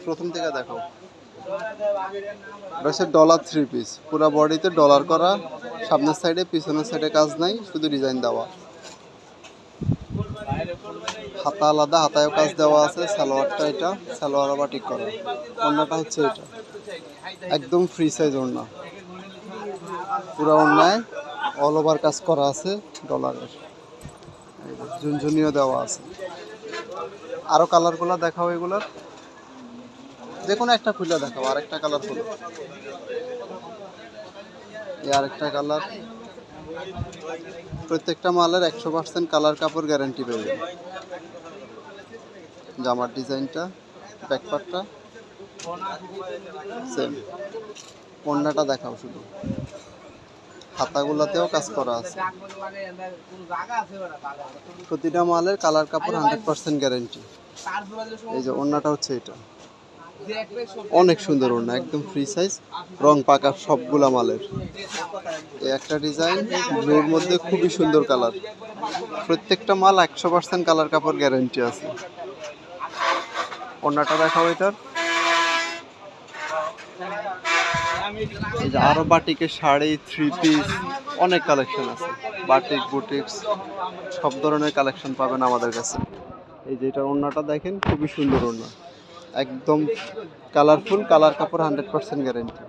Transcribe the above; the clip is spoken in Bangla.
প্রথম থেকে দেখো, এটা হচ্ছে ডলার 3 পিস, পুরো বডিতে ডলার করা, সামনের সাইডে পিছনের সাইডে কাজ নাই, শুধু ডিজাইন দেওয়া। হাতা আলাদা, হাতায়ও কাজ দেওয়া আছে। সালোয়ারটা এটা, সালোয়ার আবার ঠিক করা। ওড়নাটা হচ্ছে এটা, একদম ফ্রি সাইজ ওড়না, পুরো ওড়নায় অল ওভার কাজ করা আছে ডলারের, ঝুনঝুনিও দেওয়া আছে। আরো কালারগুলো দেখাও, এগুলোর যে কোনো একটা খুলে দেখাও। আরেকটা কালার খুলো, এই আরেকটা কালার। প্রত্যেকটা মালের 100% কালার কাপড় গ্যারান্টি পাবে। জামার ডিজাইনটা, ব্যাকপার্টটা সেম। ওড়নাটা দেখাও শুধু, হাতাগুলোতেও কাজ করা আছে। প্রতিটা মালের কালার কাপড় 100% গ্যারান্টি। এই যে ওড়নাটা হচ্ছে এটা, অনেক সুন্দর ওড়না, একদম ফ্রি সাইজ, রং পাকা সবগুলা মালের। এই একটা ডিজাইন ব্লুর মধ্যে, খুবই সুন্দর কালার। প্রত্যেকটা মাল 100% কালার কাপড় গ্যারান্টি আছে। ওড়নাটা দেখাও এটার। এই যে আরো বাটিকের শাড়ি, 3 পিস, অনেক কালেকশন আছে। বাটিক, বুটিক্স, সব ধরনের কালেকশন পাবেন আমাদের কাছে। এই যে এটা ওড়নাটা দেখেন, খুবই সুন্দর ওড়না, একদম কালারফুল, কালার কাপড় 100% গ্যারান্টি।